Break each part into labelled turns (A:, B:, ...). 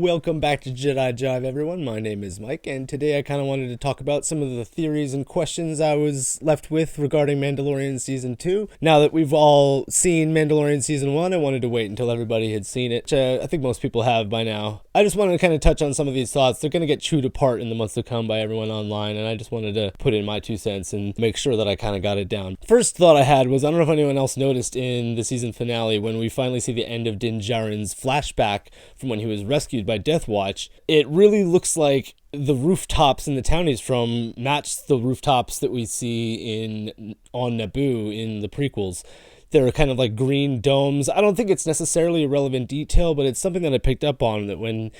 A: Welcome back to Jedi Jive, everyone. My name is Mike, and today I kind of wanted to talk about some of the theories and questions I was left with regarding Mandalorian Season 2. Now that we've all seen Mandalorian Season 1, I wanted to wait until everybody had seen it, which I think most people have by now. I just wanted to kind of touch on some of these thoughts. They're going to get chewed apart in the months to come by everyone online, and I just wanted to put in my 2 cents and make sure that I kind of got it down. First thought I had was, I don't know if anyone else noticed in the season finale, when we finally see the end of Din Djarin's flashback from when he was rescued by Death Watch, it really looks like the rooftops in the town he's from match the rooftops that we see on Naboo in the prequels. They're kind of like green domes. I don't think it's necessarily a relevant detail, but it's something that I picked up on, that when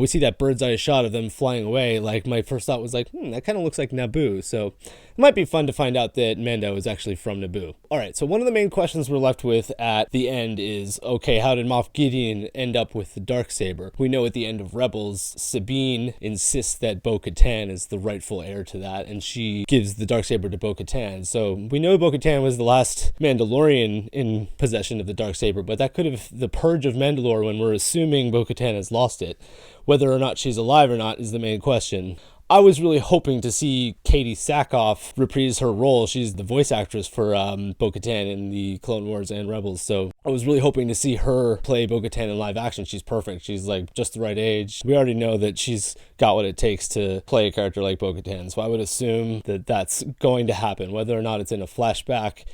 A: we see that bird's eye shot of them flying away, like my first thought was like, that kind of looks like Naboo. So it might be fun to find out that Mando is actually from Naboo. All right, so one of the main questions we're left with at the end is, okay, how did Moff Gideon end up with the Darksaber? We know at the end of Rebels, Sabine insists that BO KATAN is the rightful heir to that, and she gives the Darksaber to BO KATAN. So we know BO KATAN was the last Mandalorian in possession of the Darksaber, but that could have the purge of Mandalore, when we're assuming BO KATAN has lost it. Whether or not she's alive or not is the main question. I was really hoping to see Katie Sackhoff reprise her role. She's the voice actress for BO KATAN in the Clone Wars and Rebels, so I was really hoping to see her play BO KATAN in live action. She's perfect. She's like just the right age. We already know that she's got what it takes to play a character like BO KATAN, so I would assume that that's going to happen, whether or not it's in a flashback.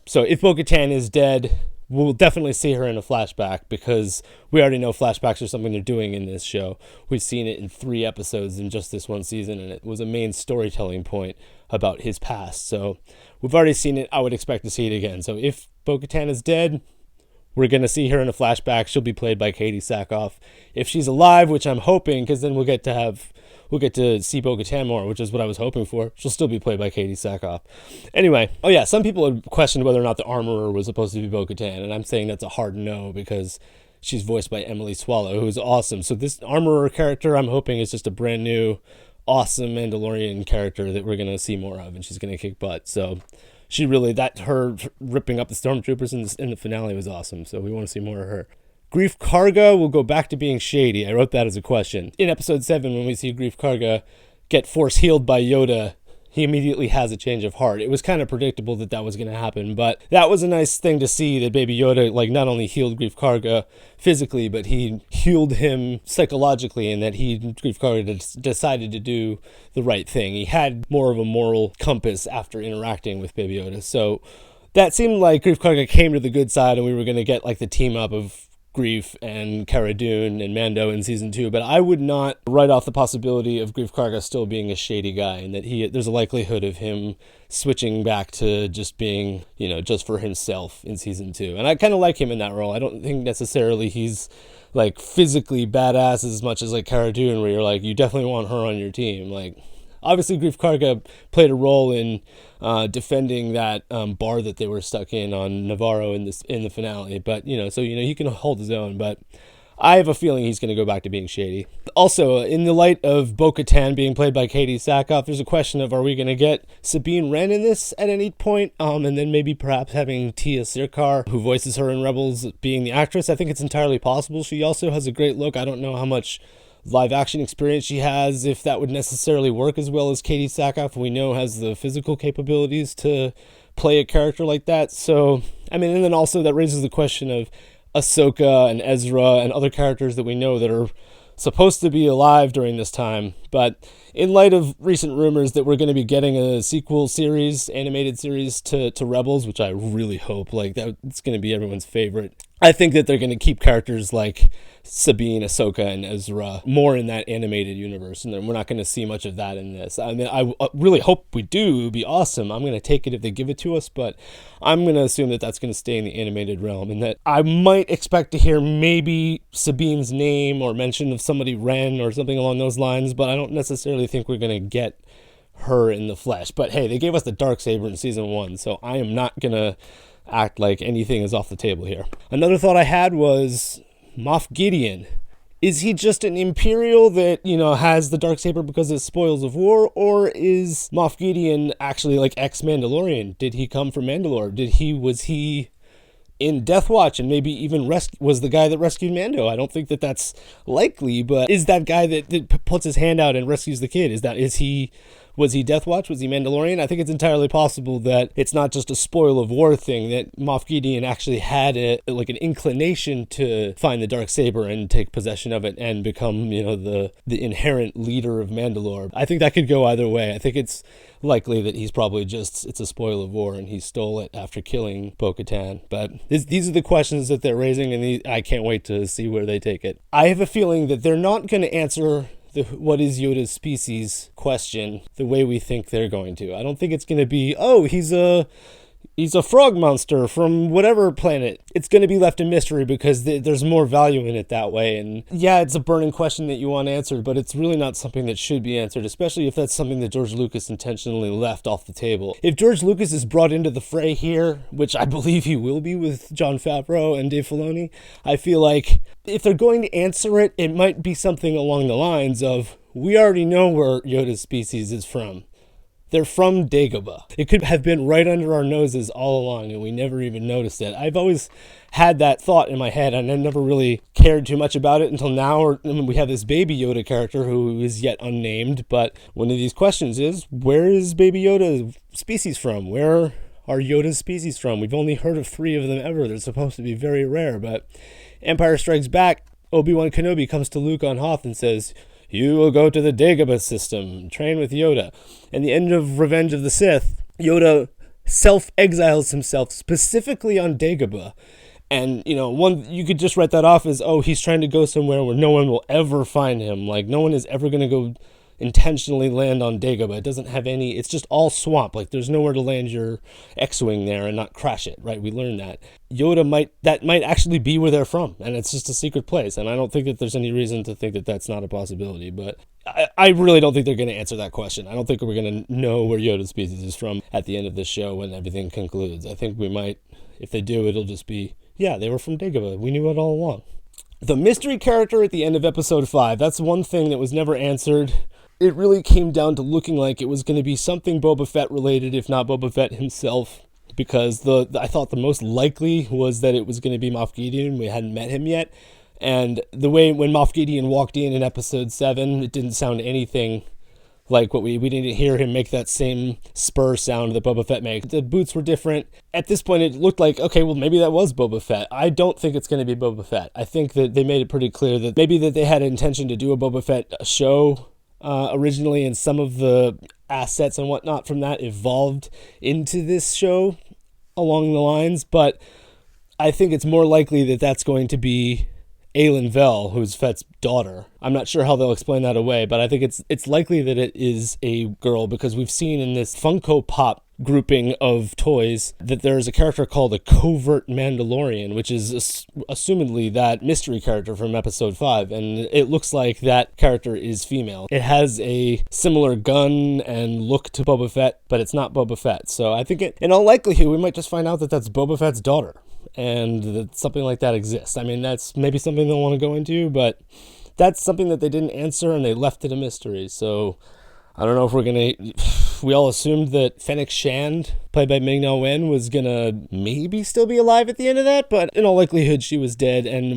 A: So if BO KATAN is dead, we'll definitely see her in a flashback, because we already know flashbacks are something they're doing in this show. We've seen it in 3 episodes in just this one season, and it was a main storytelling point about his past. So we've already seen it. I would expect to see it again. So if BO KATAN is dead, we're going to see her in a flashback. She'll be played by Katie Sackhoff. If she's alive, which I'm hoping, because then we'll get to see BO KATAN more, which is what I was hoping for, she'll still be played by Katie Sackhoff. Anyway, some people had questioned whether or not the Armorer was supposed to be BO KATAN, and I'm saying that's a hard no, because she's voiced by Emily Swallow, who's awesome. So this Armorer character, I'm hoping, is just a brand new, awesome Mandalorian character that we're going to see more of, and she's going to kick butt. So she really, her ripping up the stormtroopers in the finale was awesome, so we want to see more of her. GREEF KARGA will go back to being shady. I wrote that as a question. In episode 7, when we see GREEF KARGA get force healed by Yoda, he immediately has a change of heart. It was kind of predictable that that was going to happen, but that was a nice thing to see, that Baby Yoda not only healed GREEF KARGA physically, but he healed him psychologically, and that GREEF KARGA decided to do the right thing. He had more of a moral compass after interacting with Baby Yoda. So that seemed like GREEF KARGA came to the good side, and we were going to get the team up of Greef and Cara Dune and Mando in season 2, but I would not write off the possibility of GREEF KARGA still being a shady guy, and that there's a likelihood of him switching back to just being, just for himself in season 2. And I kind of like him in that role. I don't think necessarily he's physically badass as much as Cara Dune, where you're you definitely want her on your team. Obviously, GREEF KARGA played a role in defending that bar that they were stuck in on Navarro in the finale. But he can hold his own. But I have a feeling he's going to go back to being shady. Also, in the light of BO KATAN being played by Katie Sackhoff, there's a question of, are we going to get Sabine Wren in this at any point? And then maybe perhaps having Tia Sircar, who voices her in Rebels, being the actress. I think it's entirely possible. She also has a great look. I don't know how much live action experience she has, if that would necessarily work as well as Katie Sackhoff, we know has the physical capabilities to play a character like that. So, and then also that raises the question of Ahsoka and Ezra and other characters that we know that are supposed to be alive during this time. But in light of recent rumors that we're going to be getting a sequel series, animated series to Rebels, which I really hope, that it's going to be everyone's favorite, I think that they're going to keep characters like Sabine, Ahsoka, and Ezra more in that animated universe, and then we're not going to see much of that in this. I really hope we do. It would be awesome. I'm going to take it if they give it to us, but I'm going to assume that that's going to stay in the animated realm, and that I might expect to hear maybe Sabine's name or mention of somebody Wren or something along those lines, but I don't necessarily think we're going to get her in the flesh. But hey, they gave us the Darksaber in season 1, so I am not going to act like anything is off the table here. Another thought I had was Moff Gideon. Is he just an Imperial that, has the Darksaber because it's spoils of war, or is Moff Gideon actually ex-Mandalorian? Did he come from Mandalore? Was he in Death Watch and maybe even was the guy that rescued Mando. I don't think that that's likely, but is that guy that puts his hand out and rescues the kid? Was he Death Watch? Was he Mandalorian? I think it's entirely possible that it's not just a spoil of war thing, that Moff Gideon actually had an inclination to find the Darksaber and take possession of it and become, the inherent leader of Mandalore. I think that could go either way. I think it's likely that he's probably it's a spoil of war and he stole it after killing BO KATAN. But these are the questions that they're raising, and I can't wait to see where they take it. I have a feeling that they're not going to answer what is Yoda's species question the way we think they're going to. I don't think it's going to be, he's a frog monster from whatever planet. It's going to be left a mystery because there's more value in it that way. And yeah, it's a burning question that you want answered, but it's really not something that should be answered, especially if that's something that George Lucas intentionally left off the table. If George Lucas is brought into the fray here, which I believe he will be with Jon Favreau and Dave Filoni, I feel like if they're going to answer it, it might be something along the lines of, we already know where Yoda's species is from. They're from Dagobah. It could have been right under our noses all along, and we never even noticed it. I've always had that thought in my head, and I never really cared too much about it until now. We have this Baby Yoda character who is yet unnamed, but one of these questions is, where is Baby Yoda species from? Where are Yoda's species from? We've only heard of 3 of them ever. They're supposed to be very rare, but Empire Strikes Back, Obi-Wan Kenobi comes to Luke on Hoth and says, "You will go to the Dagobah system, train with Yoda." And the end of Revenge of the Sith, Yoda self-exiles himself specifically on Dagobah. And, you could just write that off as, he's trying to go somewhere where no one will ever find him. Like, no one is ever going to go intentionally land on Dagobah. It doesn't have it's just all swamp. Like, there's nowhere to land your X-Wing there and not crash it, right? We learned that. Yoda might actually be where they're from, and it's just a secret place. And I don't think that there's any reason to think that that's not a possibility, but I really don't think they're going to answer that question. I don't think we're going to know where Yoda's species is from at the end of this show when everything concludes. I think we might, if they do, it'll just be, yeah, they were from Dagobah. We knew it all along. The mystery character at the end of episode 5, that's one thing that was never answered. It really came down to looking like it was going to be something Boba Fett related, if not Boba Fett himself, because I thought the most likely was that it was going to be Moff Gideon. We hadn't met him yet. And the way when Moff Gideon walked in episode 7, it didn't sound anything like what we didn't hear him make that same spur sound that Boba Fett makes. The boots were different. At this point, it looked like, okay, well, maybe that was Boba Fett. I don't think it's going to be Boba Fett. I think that they made it pretty clear that maybe that they had an intention to do a Boba Fett show originally, and some of the assets and whatnot from that evolved into this show along the lines, but I think it's more likely that that's going to be Aelin Vel, who's Fett's daughter. I'm not sure how they'll explain that away, but I think it's likely that it is a girl, because we've seen in this Funko Pop grouping of toys that there's a character called a Covert Mandalorian, which is assumedly that mystery character from episode 5, and it looks like that character is female. It has a similar gun and look to Boba Fett, but it's not Boba Fett. So I think in all likelihood we might just find out that that's Boba Fett's daughter, and that something like that exists. I mean, that's maybe something they'll want to go into, but that's something that they didn't answer and they left it a mystery. So I don't know if we're going to... We all assumed that Fennec Shand, played by Ming-Na Wen, was going to maybe still be alive at the end of that, but in all likelihood she was dead, and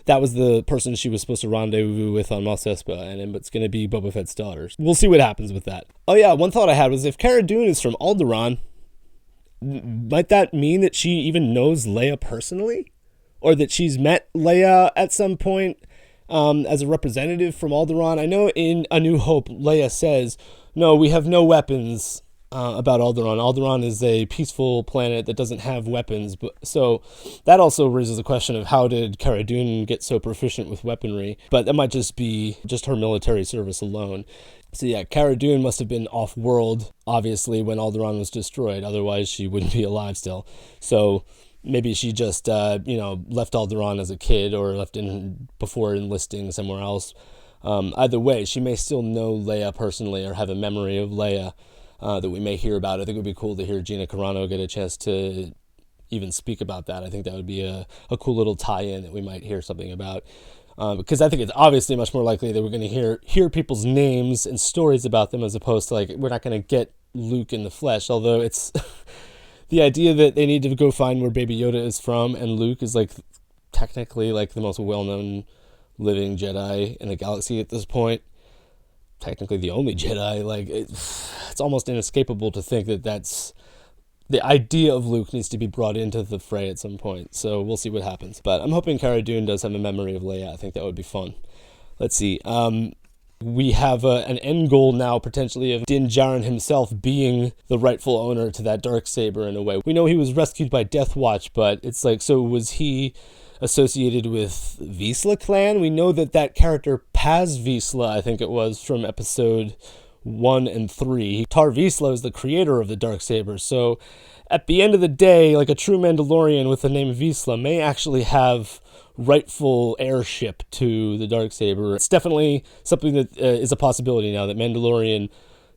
A: that was the person she was supposed to rendezvous with on Mos Espa, and it's going to be Boba Fett's daughter. We'll see what happens with that. Oh yeah, one thought I had was if Cara Dune is from Alderaan, might that mean that she even knows Leia personally? Or that she's met Leia at some point as a representative from Alderaan? I know in A New Hope, Leia says, no, we have no weapons about Alderaan. Alderaan is a peaceful planet that doesn't have weapons. So that also raises the question of how did Cara Dune get so proficient with weaponry? But that might just be just her military service alone. So yeah, Cara Dune must have been off-world, obviously, when Alderaan was destroyed. Otherwise, she wouldn't be alive still. So maybe she just, left Alderaan as a kid or left in before enlisting somewhere else. Either way, she may still know Leia personally or have a memory of Leia that we may hear about. I think it would be cool to hear Gina Carano get a chance to even speak about that. I think that would be a cool little tie-in that we might hear something about. Because I think it's obviously much more likely that we're going to hear people's names and stories about them as opposed to, like, we're not going to get Luke in the flesh, although it's... the idea that they need to go find where Baby Yoda is from, and Luke is like technically like the most well-known living Jedi in the galaxy at this point, technically the only Jedi, like it's almost inescapable to think that that's the idea of Luke needs to be brought into the fray at some point. So we'll see what happens, but I'm hoping Cara Dune does have a memory of Leia. I think that would be fun. Let's see. We have an end goal now, potentially, of Din Djarin himself being the rightful owner to that Darksaber in a way. We know he was rescued by Death Watch, but it's like, so was he associated with Vizsla clan? We know that that character Paz Vizsla, I think it was, from episode 1 and 3. Tar Vizsla is the creator of the Darksaber, so at the end of the day, like, a true Mandalorian with the name Vizsla may actually have rightful heirship to the Darksaber. It's definitely something that is a possibility now, that Mandalorian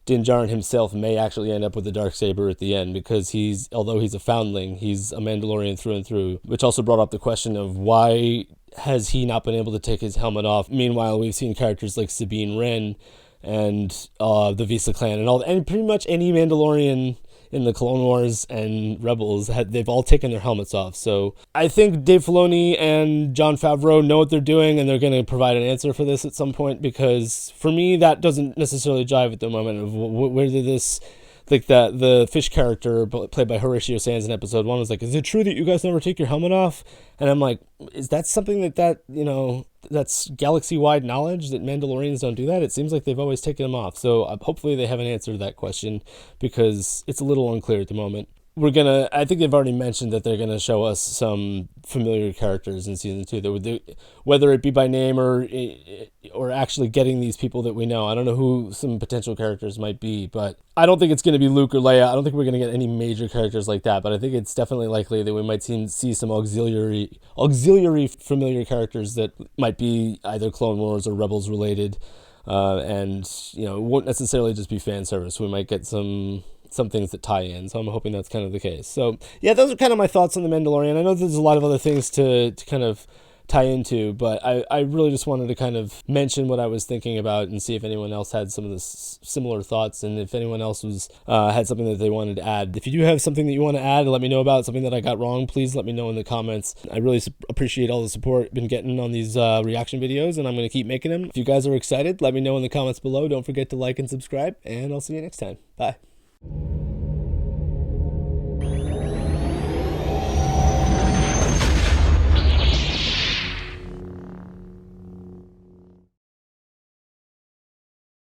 A: Din Djarin himself may actually end up with the Darksaber at the end, because although he's a foundling, he's a Mandalorian through and through, which also brought up the question of why has he not been able to take his helmet off. Meanwhile, we've seen characters like Sabine, Wren, and the Vizsla clan, and pretty much any Mandalorian in the Clone Wars and Rebels, they've all taken their helmets off. So I think Dave Filoni and Jon Favreau know what they're doing, and they're going to provide an answer for this at some point, because for me, that doesn't necessarily jive at the moment of where did this, like the fish character played by Horatio Sands in episode 1 was like, is it true that you guys never take your helmet off? And I'm like, is that something that that's galaxy-wide knowledge, that Mandalorians don't do that? It seems like they've always taken them off. So hopefully they have an answer to that question, because it's a little unclear at the moment. I think they've already mentioned that they're going to show us some familiar characters in season 2, whether it be by name or actually getting these people that we know. I don't know who some potential characters might be, but I don't think it's going to be Luke or Leia. I don't think we're going to get any major characters like that, but I think it's definitely likely that we might see some auxiliary familiar characters that might be either Clone Wars or Rebels related, and it won't necessarily just be fan service. We might get some things that tie in, so I'm hoping that's kind of the case. So yeah, those are kind of my thoughts on The Mandalorian. I know there's a lot of other things to kind of tie into, but I really just wanted to kind of mention what I was thinking about and see if anyone else had some of the similar thoughts, and if anyone else had something that they wanted to add. If you do have something that you want to add, let me know about something that I got wrong, please let me know in the comments. I really appreciate all the support I've been getting on these reaction videos, and I'm going to keep making them. If you guys are excited, let me know in the comments below. Don't forget to like and subscribe, and I'll see you next time. Bye.